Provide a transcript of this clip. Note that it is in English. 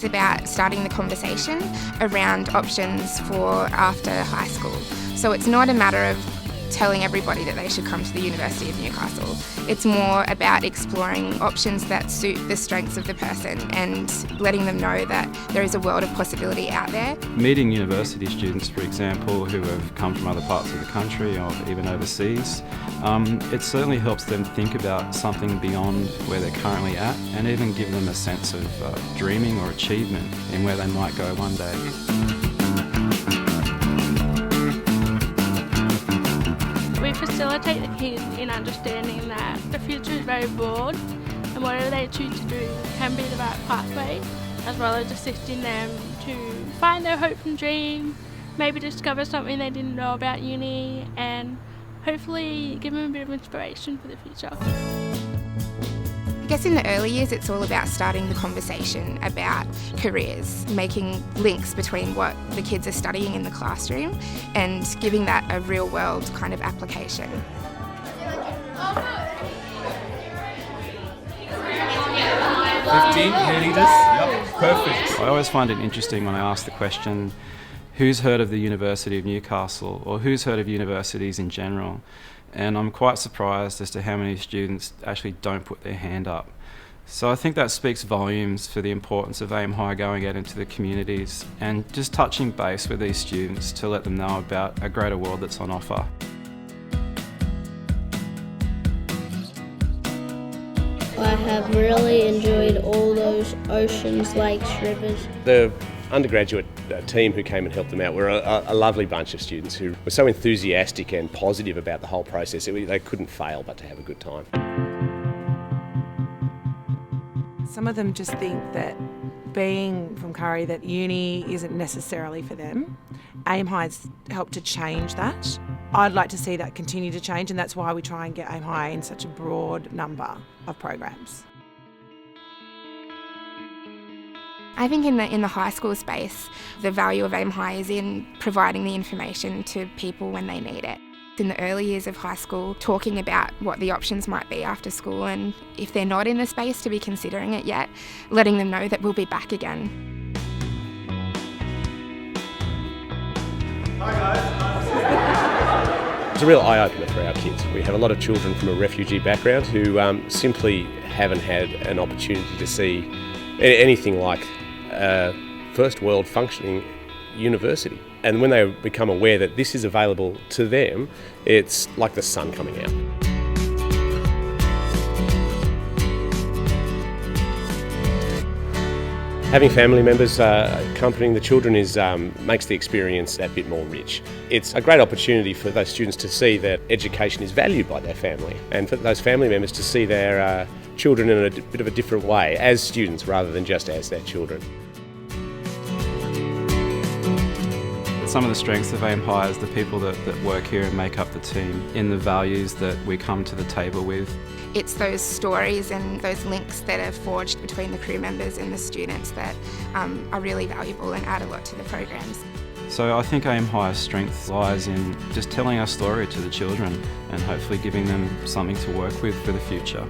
It's about starting the conversation around options for after high school. So it's not a matter of telling everybody that they should come to the University of Newcastle. It's more about exploring options that suit the strengths of the person and letting them know that there is a world of possibility out there. Meeting university students, for example, who have come from other parts of the country or even overseas, it certainly helps them think about something beyond where they're currently at and even give them a sense of dreaming or achievement in where they might go one day. We facilitate the kids in understanding that the future is very broad and whatever they choose to do can be the right pathway, as well as assisting them to find their hope and dream, maybe discover something they didn't know about uni, and hopefully give them a bit of inspiration for the future. I guess in the early years it's all about starting the conversation about careers, making links between what the kids are studying in the classroom and giving that a real world kind of application. 15 handing this? Yep, perfect. I always find it interesting when I ask the question, who's heard of the University of Newcastle, or who's heard of universities in general? And I'm quite surprised as to how many students actually don't put their hand up. So I think that speaks volumes for the importance of Aim High going out into the communities and just touching base with these students to let them know about a greater world that's on offer. I have really enjoyed all those oceans, lakes, rivers. The undergraduate team who came and helped them out were a lovely bunch of students who were so enthusiastic and positive about the whole process. They couldn't fail but to have a good time. Some of them just think that being from Curry, that uni isn't necessarily for them. Aim High's helped to change that. I'd like to see that continue to change, and that's why we try and get Aim High in such a broad number of programs. I think in the high school space, the value of Aim High is in providing the information to people when they need it. In the early years of high school, talking about what the options might be after school, and if they're not in the space to be considering it yet, letting them know that we'll be back again. Hi guys. It's a real eye-opener for our kids. We have a lot of children from a refugee background who simply haven't had an opportunity to see anything like a first world functioning university. And when they become aware that this is available to them, it's like the sun coming out. Having family members accompanying the children makes the experience that bit more rich. It's a great opportunity for those students to see that education is valued by their family, and for those family members to see their children in a bit of a different way, as students rather than just as their children. Some of the strengths of Aim High is the people that work here and make up the team, in the values that we come to the table with. It's those stories and those links that are forged between the crew members and the students that are really valuable and add a lot to the programs. So I think Aim High's strength lies in just telling our story to the children and hopefully giving them something to work with for the future.